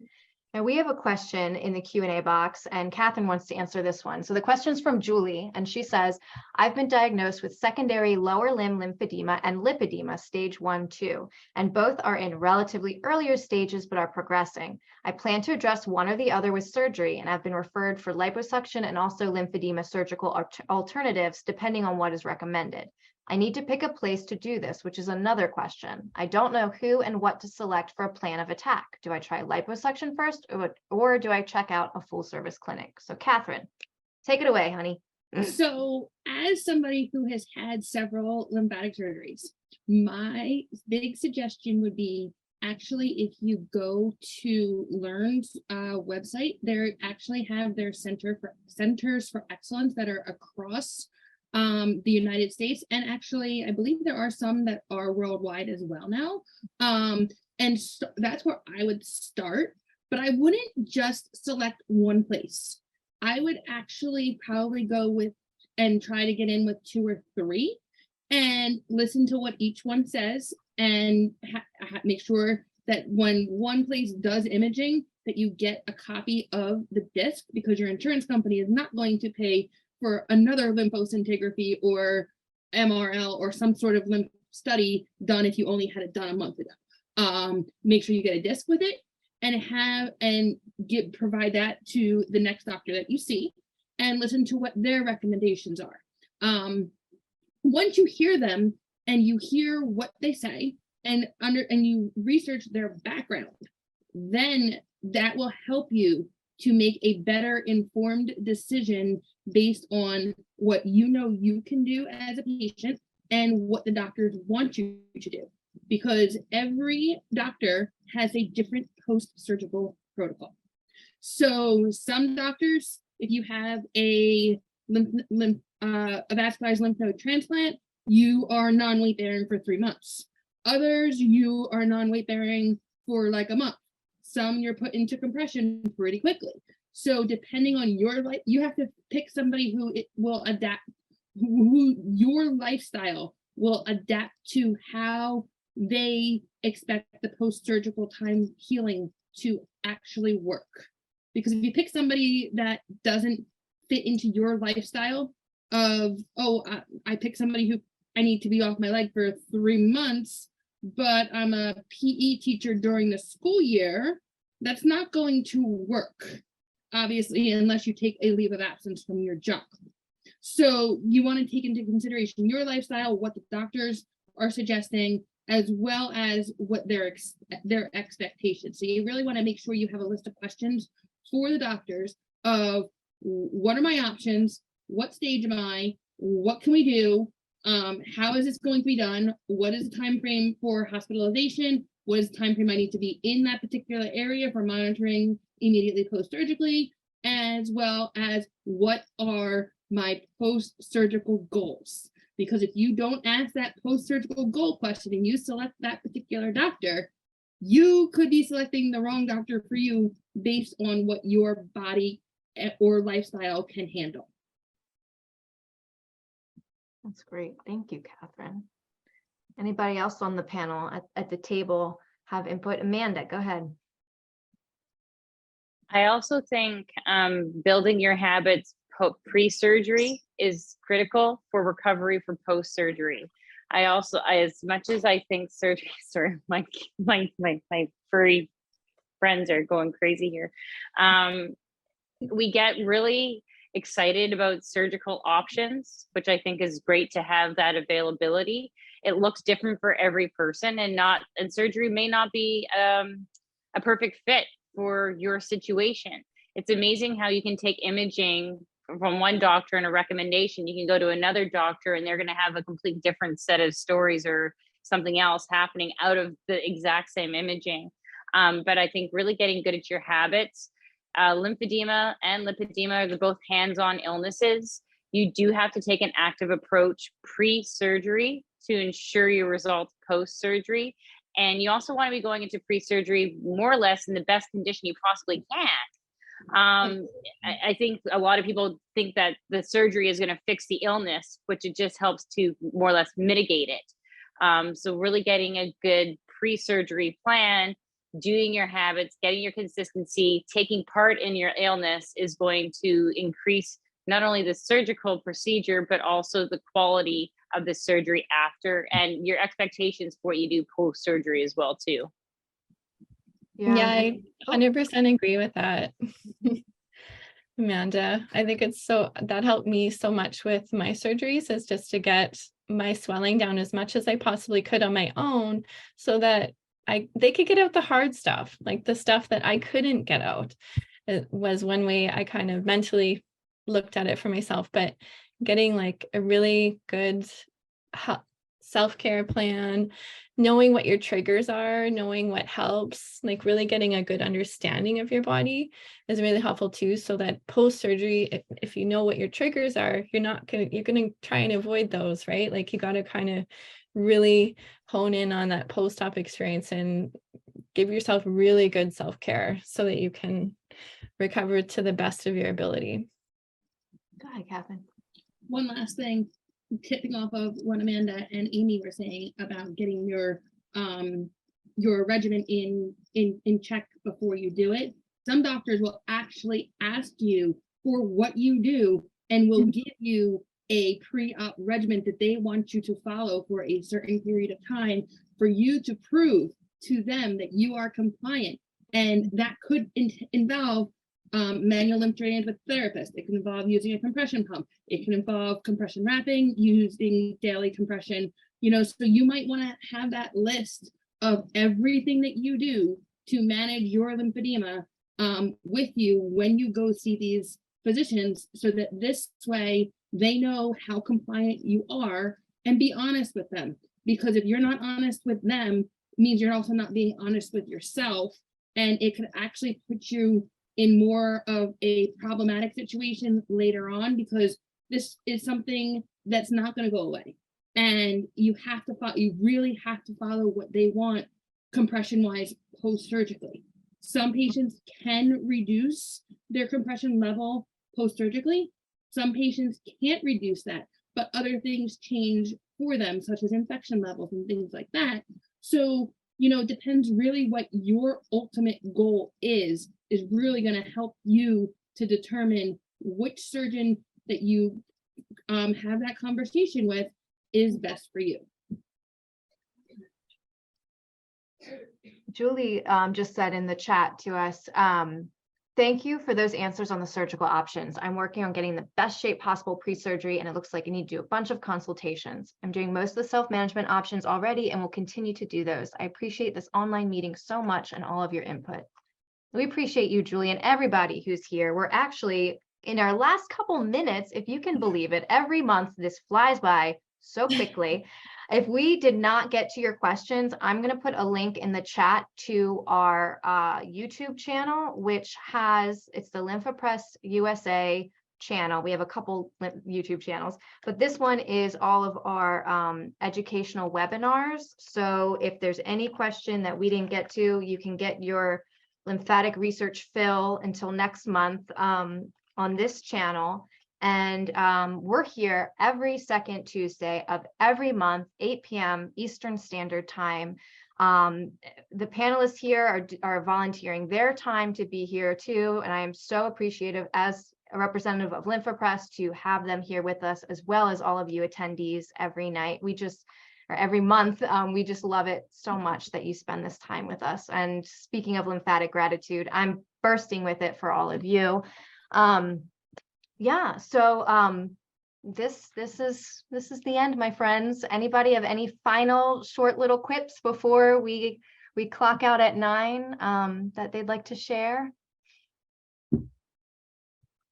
Now we have a question in the Q&A box, and Catherine wants to answer this one. So the question's from Julie, and she says, I've been diagnosed with secondary lower limb lymphedema and lipedema stage 1-2, and both are in relatively earlier stages but are progressing. I plan to address one or the other with surgery, and I've been referred for liposuction and also lymphedema surgical alternatives depending on what is recommended. I need to pick a place to do this, which is another question. I don't know who and what to select for a plan of attack. Do I try liposuction first, or do I check out a full service clinic? So Catherine, take it away, honey. So as somebody who has had several lymphatic surgeries, my big suggestion would be, actually, if you go to Learn's website, they actually have their centers for excellence that are across the United States, and actually I believe there are some that are worldwide as well now, and so that's where I would start. But I wouldn't just select one place. I would actually probably go with and try to get in with 2 or 3 and listen to what each one says, and make sure that when one place does imaging, that you get a copy of the disc, because your insurance company is not going to pay for another lymphoscintigraphy or MRL or some sort of lymph study done if you only had it done a month ago. Make sure you get a disc with it and provide that to the next doctor that you see and listen to what their recommendations are. Once you hear them and you hear what they say and you research their background, then that will help you to make a better informed decision based on what you know you can do as a patient and what the doctors want you to do. Because every doctor has a different post-surgical protocol. So some doctors, if you have a vascularized lymph node transplant, you are non-weight bearing for 3 months. Others, you are non-weight bearing for like a month. Some you're put into compression pretty quickly. So depending on your life, you have to pick somebody who it will adapt, who your lifestyle will adapt to how they expect the post-surgical time healing to actually work. Because if you pick somebody that doesn't fit into your lifestyle of, I pick somebody who I need to be off my leg for 3 months, but I'm a PE teacher during the school year, that's not going to work, obviously, unless you take a leave of absence from your job. So you want to take into consideration your lifestyle, what the doctors are suggesting, as well as what their expectations. So you really want to make sure you have a list of questions for the doctors of what are my options, what stage am I, what can we do, how is this going to be done, what is the time frame for hospitalization, what is the time frame I need to be in that particular area for monitoring immediately post-surgically, as well as what are my post-surgical goals. Because if you don't ask that post-surgical goal question and you select that particular doctor, you could be selecting the wrong doctor for you based on what your body or lifestyle can handle. That's great. Thank you, Catherine. Anybody else on the panel at the table have input? Amanda, go ahead. I also think building your habits pre-surgery is critical for recovery for post-surgery. As much as I think surgery, sorry, my furry friends are going crazy here. We get really excited about surgical options, which I think is great to have that availability. It looks different for every person, and surgery may not be a perfect fit for your situation. It's amazing how you can take imaging from one doctor and a recommendation. You can go to another doctor and they're going to have a complete different set of stories or something else happening out of the exact same imaging. But I think really getting good at your habits. Lymphedema and lipedema are both hands-on illnesses. You do have to take an active approach pre-surgery to ensure your results post-surgery. And you also want to be going into pre-surgery more or less in the best condition you possibly can. I think a lot of people think that the surgery is going to fix the illness, which it just helps to more or less mitigate it. So really getting a good pre-surgery plan, doing your habits, getting your consistency, taking part in your illness is going to increase not only the surgical procedure, but also the quality of the surgery after and your expectations for what you do post-surgery as well too. Yeah, I 100% agree with that. Amanda, I think that helped me so much with my surgeries, is just to get my swelling down as much as I possibly could on my own, so that they could get out the hard stuff, like the stuff that I couldn't get out. It was one way I kind of mentally looked at it for myself, but getting like a really good self-care plan, knowing what your triggers are, knowing what helps, like really getting a good understanding of your body is really helpful too, so that post-surgery, if you know what your triggers are, you're going to try and avoid those, right? Like you got to kind of really hone in on that post-op experience and give yourself really good self-care so that you can recover to the best of your ability. Go ahead, Catherine. One last thing, tipping off of what Amanda and Amy were saying about getting your regimen in check before you do it. Some doctors will actually ask you for what you do and will give you a pre-op regimen that they want you to follow for a certain period of time for you to prove to them that you are compliant. And that could involve manual lymph drainage with therapist. It can involve using a compression pump. It can involve compression wrapping, using daily compression, so you might want to have that list of everything that you do to manage your lymphedema with you when you go see these physicians, so that this way they know how compliant you are, and be honest with them. Because if you're not honest with them, it means you're also not being honest with yourself, and it could actually put you in more of a problematic situation later on, because this is something that's not going to go away. And you really have to follow what they want compression wise post-surgically. Some patients can reduce their compression level post-surgically. Some patients can't reduce that, but other things change for them, such as infection levels and things like that. So, it depends really what your ultimate goal is really going to help you to determine which surgeon that you have that conversation with is best for you. Julie just said in the chat to us, thank you for those answers on the surgical options. I'm working on getting the best shape possible pre-surgery, and it looks like I need to do a bunch of consultations. I'm doing most of the self-management options already and will continue to do those. I appreciate this online meeting so much and all of your input. We appreciate you, Julie, and everybody who's here. We're actually in our last couple minutes, if you can believe it. Every month, this flies by so quickly. If we did not get to your questions, I'm going to put a link in the chat to our YouTube channel, which it's the LymphaPress USA channel. We have a couple YouTube channels, but this one is all of our educational webinars. So if there's any question that we didn't get to, you can get your lymphatic research fill until next month on this channel. And we're here every second Tuesday of every month, 8 p.m. Eastern Standard Time. The panelists here are volunteering their time to be here too. And I am so appreciative as a representative of LymphaPress to have them here with us, as well as all of you attendees every night. Or every month. We just love it so much that you spend this time with us. And speaking of lymphatic gratitude, I'm bursting with it for all of you. Yeah, so this is the end, my friends. Anybody have any final short little quips before we clock out at 9 that they'd like to share?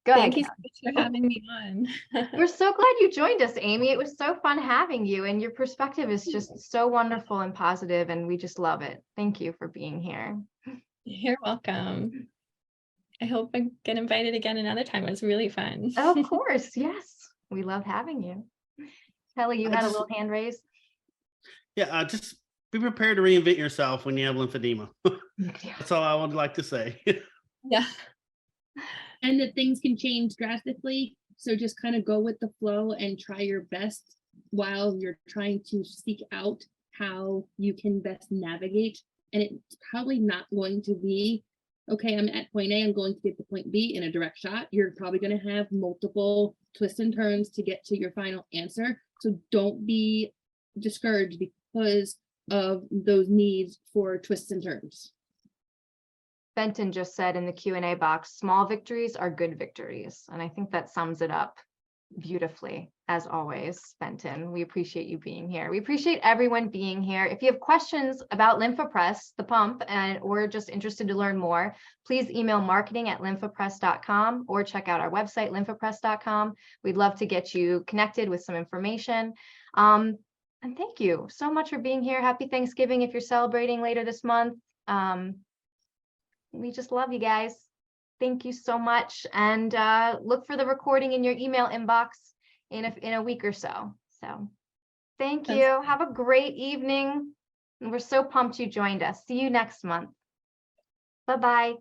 Go Thank ahead. you so much for having me on. We're so glad you joined us, Amy. It was so fun having you, and your perspective is just so wonderful and positive, and we just love it. Thank you for being here. You're welcome. I hope I get invited again another time. It was really fun. Of course, yes. We love having you. Kelly, you had a little hand raised. Yeah, just be prepared to reinvent yourself when you have lymphedema. That's all I would like to say. Yeah. And that things can change drastically. So just kind of go with the flow and try your best while you're trying to seek out how you can best navigate. And it's probably not going to be, okay, I'm at point A, I'm going to get to point B in a direct shot. You're probably going to have multiple twists and turns to get to your final answer. So don't be discouraged because of those needs for twists and turns. Benton just said in the Q&A box, small victories are good victories. And I think that sums it up beautifully, as always, Benton. We appreciate you being here. We appreciate everyone being here. If you have questions about LymphaPress, the pump, or just interested to learn more, please email marketing@lymphapress.com or check out our website, lymphapress.com. We'd love to get you connected with some information. And thank you so much for being here. Happy Thanksgiving if you're celebrating later this month. We just love you guys. Thank you so much. And look for the recording in your email inbox in a week or so. So thank you. Have a great evening. And we're so pumped you joined us. See you next month. Bye-bye.